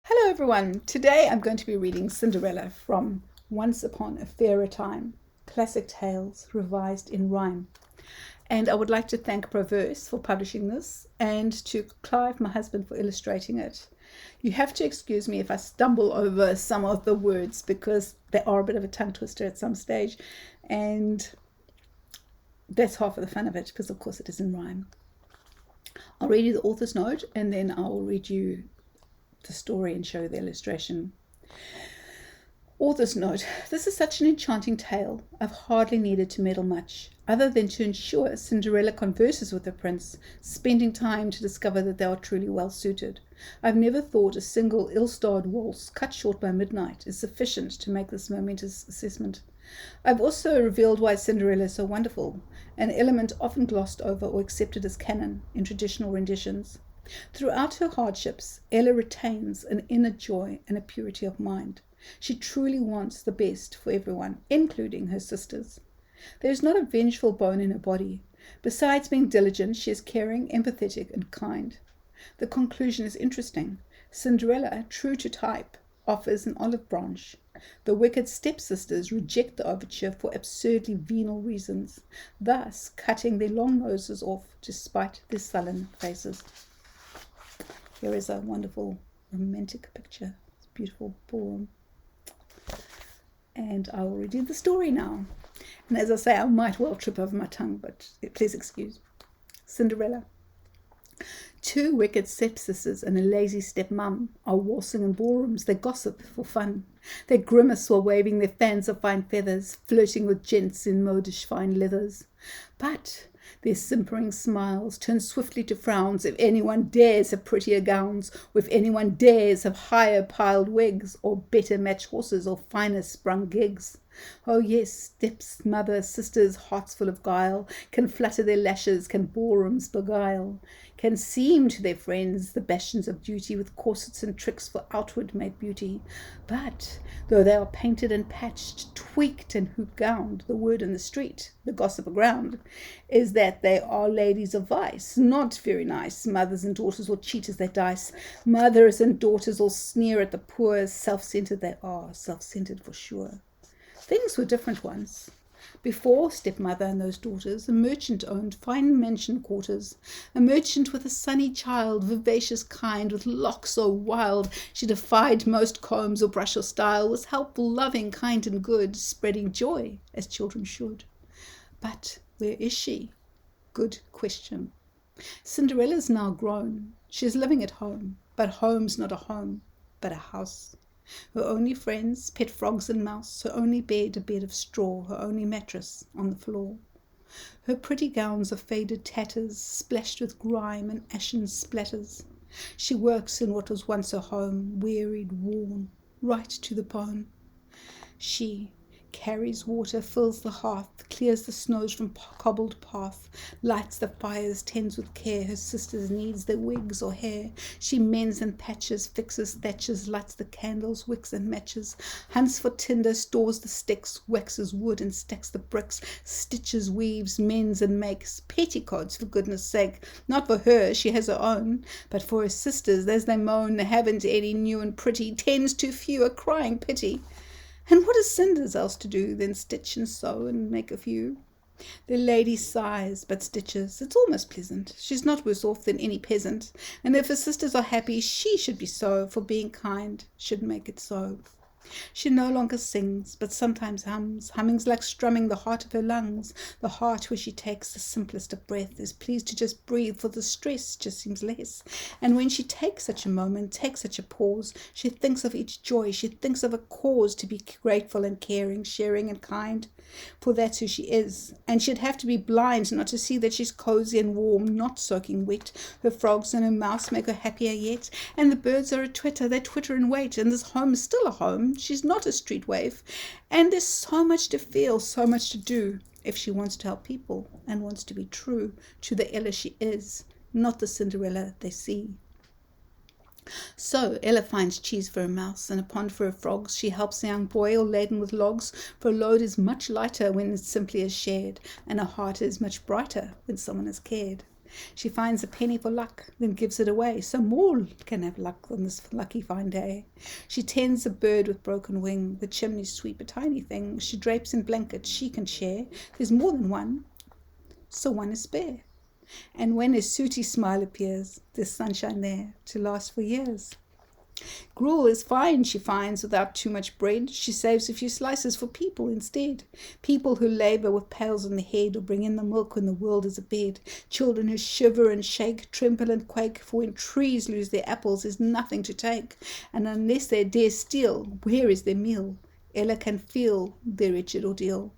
Hello everyone, today I'm going to be reading Cinderella from Once Upon a Fairer Time, classic tales revised in rhyme. And I would like to thank Proverse for publishing this and to Clive, my husband, for illustrating it. You have to excuse me if I stumble over some of the words because they are a bit of a tongue twister at some stage, and that's half of the fun of it because of course it is in rhyme. I'll read you the author's note and then I'll read you the story and show the illustration. Author's note: this is such an enchanting tale. I've hardly needed to meddle much, other than to ensure Cinderella converses with the prince, spending time to discover that they are truly well suited. I've never thought a single ill-starred waltz cut short by midnight is sufficient to make this momentous assessment. I've also revealed why Cinderella is so wonderful, an element often glossed over or accepted as canon in traditional renditions. Throughout her hardships, Ella retains an inner joy and a purity of mind. She truly wants the best for everyone, including her sisters. There is not a vengeful bone in her body. Besides being diligent, she is caring, empathetic, and kind. The conclusion is interesting. Cinderella, true to type, offers an olive branch. The wicked stepsisters reject the overture for absurdly venal reasons, thus cutting their long noses off to spite their sullen faces. Here is a wonderful romantic picture. It's a beautiful ballroom. And I will read you the story now. And as I say, I might well trip over my tongue, but please excuse. Cinderella. Two wicked stepsisters and a lazy stepmum are waltzing in ballrooms. They gossip for fun. They grimace while waving their fans of fine feathers, flirting with gents in modish fine leathers. But their simpering smiles turn swiftly to frowns if anyone dares have prettier gowns, or if anyone dares have higher piled wigs, or better matched horses, or finer sprung gigs. Oh yes, steps, mother, sisters, hearts full of guile, can flutter their lashes, can ballrooms beguile, can seem to their friends the bastions of duty, with corsets and tricks for outward made beauty. But though they are painted and patched, tweaked and hoop-gowned, the word in the street, the gossip aground, is that they are ladies of vice, not very nice. Mothers and daughters will cheat as they dice. Mothers and daughters will sneer at the poor. Self-centered they are, self-centered for sure. Things were different once. Before stepmother and those daughters, a merchant owned fine mansion quarters. A merchant with a sunny child, vivacious, kind, with locks so wild she defied most combs or brush or style, was helpful, loving, kind and good, spreading joy as children should. But where is she? Good question. Cinderella's now grown. She is living at home, but home's not a home, but a house. Her only friends, pet frogs and mouse, her only bed, a bed of straw, her only mattress on the floor. Her pretty gowns are faded tatters, splashed with grime and ashen splatters. She works in what was once her home, wearied, worn, right to the bone. She carries water, fills the hearth, clears the snows from cobbled path, lights the fires, tends with care her sisters' needs, their wigs or hair. She mends and patches, fixes thatches, lights the candles, wicks and matches, hunts for tinder, stores the sticks, waxes wood and stacks the bricks, stitches, weaves, mends and makes petticoats, for goodness sake. Not for her, she has her own, but for her sisters, as they moan, they haven't any new and pretty, tens too few, a crying pity. And what has Cinders else to do than stitch and sew and make a few? The lady sighs, but stitches. It's almost pleasant. She's not worse off than any peasant. And if her sisters are happy, she should be so, for being kind should make it so. She no longer sings, but sometimes hums. Humming's like strumming the heart of her lungs. The heart where she takes the simplest of breath, is pleased to just breathe, for the stress just seems less. And when she takes such a moment, takes such a pause, she thinks of each joy, she thinks of a cause to be grateful and caring, sharing and kind. For that's who she is. And she'd have to be blind not to see that she's cozy and warm, not soaking wet. Her frogs and her mouse make her happier yet. And the birds are a twitter, they twitter and wait. And this home is still a home. She's not a street waif. And there's so much to feel, so much to do, if she wants to help people and wants to be true to the Ella she is, not the Cinderella they see. So Ella finds cheese for her mouse and a pond for her frogs. She helps a young boy all laden with logs, for a load is much lighter when it simply is shared, and a heart is much brighter when someone has cared. She finds a penny for luck, then gives it away, so more can have luck on this lucky fine day. She tends a bird with broken wing, the chimney sweep a tiny thing. She drapes in blankets she can share, there's more than one, so one is spare. And when a sooty smile appears, there's sunshine there to last for years. Gruel is fine, she finds, without too much bread. She saves a few slices for people instead. People who labour with pails on the head or bring in the milk when the world is abed. Children who shiver and shake, tremble and quake, for when trees lose their apples there's nothing to take. And unless they dare steal, where is their meal? Ella can feel their wretched ordeal.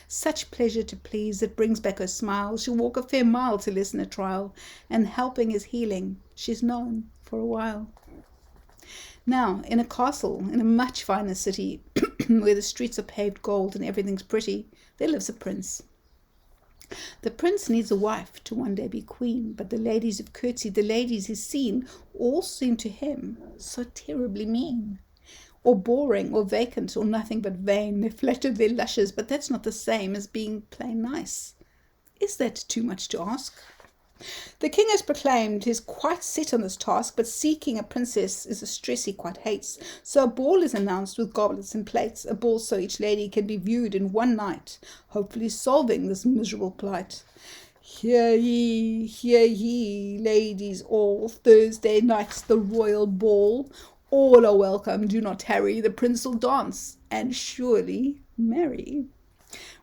Such pleasure to please, it brings back her smile. She'll walk a fair mile to lessen a trial, and helping is healing, she's known for a while. Now, in a castle, in a much finer city, where the streets are paved gold and everything's pretty, there lives a prince. The prince needs a wife to one day be queen, but the ladies who've curtsied, the ladies he's seen, all seem to him so terribly mean, or boring, or vacant, or nothing but vain. They flatter their lushes, but that's not the same as being plain nice. Is that too much to ask? The king has proclaimed he's quite set on this task, but seeking a princess is a stress he quite hates. So a ball is announced with goblets and plates, a ball so each lady can be viewed in one night, hopefully solving this miserable plight. Hear ye, ladies all, Thursday night's the royal ball. All are welcome, do not tarry, the prince will dance, and surely marry.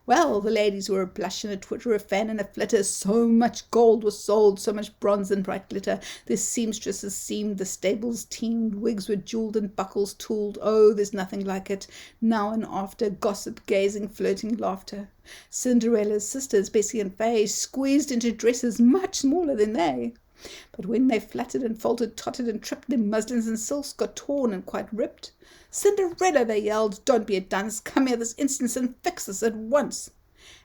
Well, the ladies were a blush and a twitter, a fan and a flitter. So much gold was sold, so much bronze and bright glitter. The seamstresses seamed, the stables teemed, wigs were jewelled and buckles tooled. Oh, there's nothing like it. Now and after, gossip, gazing, flirting, laughter. Cinderella's sisters, Bessie and Fay, squeezed into dresses much smaller than they. But when they fluttered and faltered, tottered and tripped, their muslins and silks got torn and quite ripped. Cinderella, they yelled, don't be a dunce, come here this instant and fix this at once.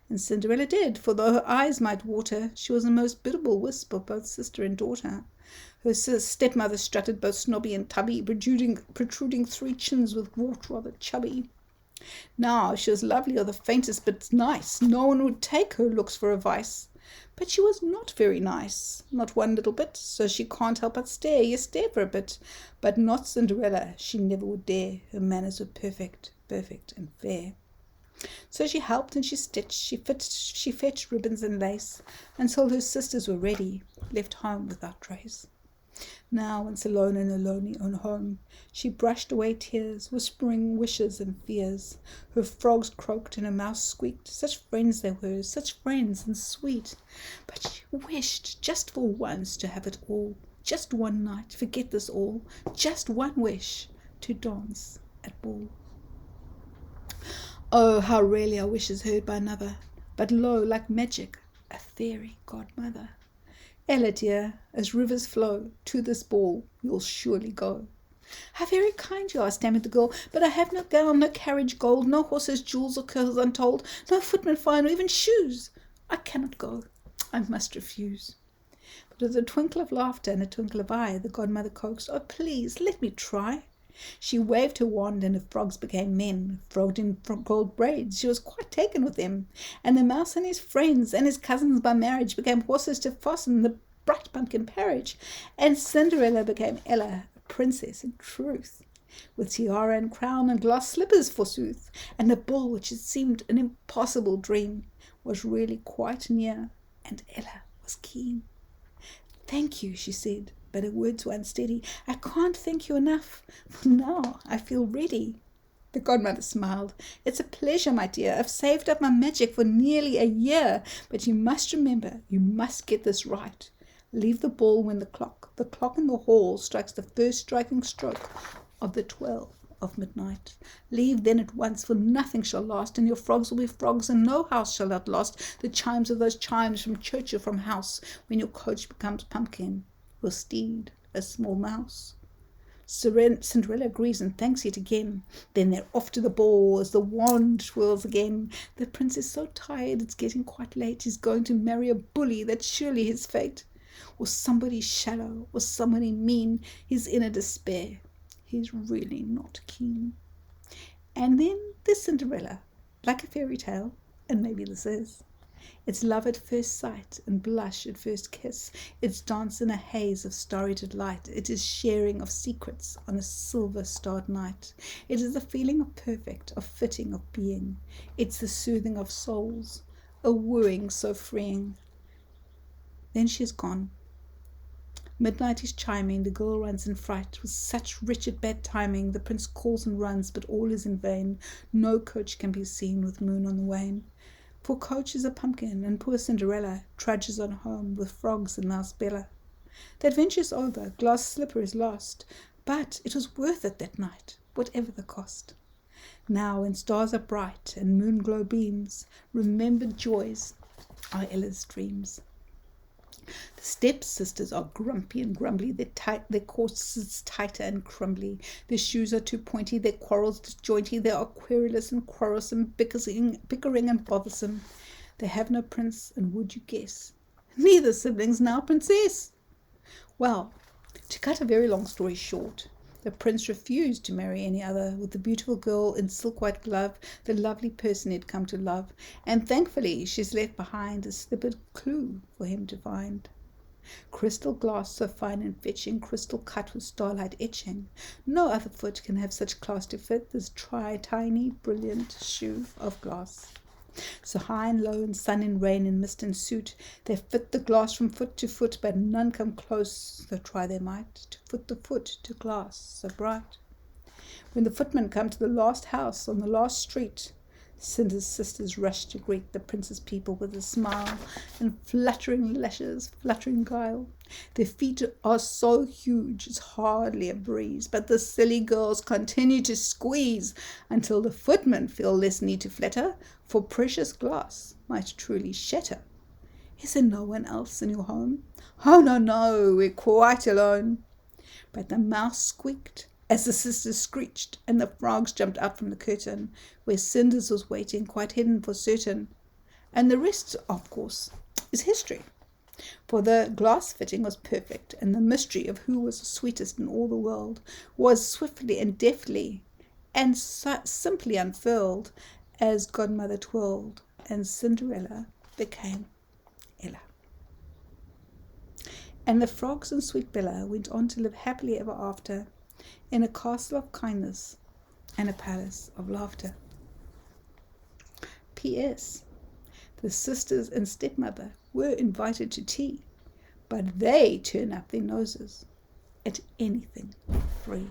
And Cinderella did, for though her eyes might water, she was the most biddable wisp of both sister and daughter. Her stepmother strutted both snobby and tubby, protruding 3 chins with wart rather chubby. Now she was lovely or the faintest bit nice, no one would take her looks for a vice. But she was not very nice, not one little bit, so she can't help but stare. Yes, stare for a bit, but not Cinderella, she never would dare. Her manners were perfect and fair. So she helped and she stitched, she fetched ribbons and lace, until her sisters were ready, left home without trace. Now, once alone in her lonely own home, she brushed away tears, whispering wishes and fears. Her frogs croaked and her mouse squeaked. Such friends they were, such friends and sweet. But she wished just for once to have it all. Just one night, forget this all. Just one wish, to dance at ball. Oh, how rarely our wish is heard by another. But lo, like magic, a fairy godmother. Ella, dear, as rivers flow, to this ball you'll surely go. How very kind you are, stammered the girl, but I have no gown, no carriage gold, no horses, jewels or curls untold, no footman fine, or even shoes. I cannot go, I must refuse. But with a twinkle of laughter and a twinkle of eye, the godmother coaxed, oh, please, let me try. She waved her wand and her frogs became men, frogged in gold braids. She was quite taken with them. And the mouse and his friends and his cousins by marriage became horses to fasten the bright pumpkin carriage. And Cinderella became Ella, a princess in truth, with tiara and crown and glass slippers forsooth. And the ball, which had seemed an impossible dream, was really quite near, and Ella was keen. Thank you, she said, but her words were unsteady. I can't thank you enough, for now I feel ready. The godmother smiled. It's a pleasure, my dear. I've saved up my magic for nearly a year, but you must remember, you must get this right. Leave the ball when the clock in the hall strikes the first striking stroke of the 12 of midnight. Leave then at once, for nothing shall last, and your frogs will be frogs, and no house shall outlast the chimes of those chimes from church or from house, when your coach becomes pumpkin, your steed a small mouse. Cinderella agrees and thanks yet again. Then they're off to the ball as the wand twirls again. The prince is so tired, it's getting quite late. He's going to marry a bully, that's surely his fate. Or somebody shallow, or somebody mean. He's in a despair. He's really not keen. And then there's Cinderella, like a fairy tale, and maybe this is. It's love at first sight and blush at first kiss. It's dance in a haze of starry-lit light. It is sharing of secrets on a silver-starred night. It is the feeling of perfect, of fitting, of being. It's the soothing of souls, a wooing so freeing. Then she is gone. Midnight is chiming, the girl runs in fright. With such wretched bad timing, the prince calls and runs, but all is in vain. No coach can be seen with moon on the wane. For coach is a pumpkin, and poor Cinderella trudges on home with frogs and mouse Bella. The adventure's over, glass slipper is lost, but it was worth it that night, whatever the cost. Now when stars are bright and moon glow beams, remembered joys are Ella's dreams. The step-sisters are grumpy and grumbly, their corsets tighter and crumbly, their shoes are too pointy, their quarrels disjointy, they are querulous and quarrelsome, bickering and bothersome. They have no prince, and would you guess, neither siblings now princess. Well, to cut a very long story short, the prince refused to marry any other with the beautiful girl in silk-white glove, the lovely person he'd come to love, and thankfully she's left behind a slippered clue for him to find. Crystal glass so fine and fetching, crystal cut with starlight etching. No other foot can have such class to fit this tiny, brilliant shoe of glass. So high and low, in sun and rain, in mist and soot, they fit the glass from foot to foot, but none come close, though try they might, to fit the foot to glass so bright. When the footmen come to the last house on the last street, Cinder's sisters rush to greet the prince's people with a smile and fluttering lashes, fluttering guile. Their feet are so huge it's hardly a breeze, but the silly girls continue to squeeze until the footmen feel less need to flatter, for precious glass might truly shatter. Is there no one else in your home? Oh, no, we're quite alone. But the mouse squeaked as the sisters screeched, and the frogs jumped out from the curtain, where Cinders was waiting, quite hidden for certain. And the rest, of course, is history. For the glass fitting was perfect, and the mystery of who was the sweetest in all the world was swiftly and deftly and simply unfurled as Godmother twirled, and Cinderella became Ella. And the frogs and sweet Bella went on to live happily ever after, in a castle of kindness and a palace of laughter. P.S. The sisters and stepmother were invited to tea, but they turn up their noses at anything free.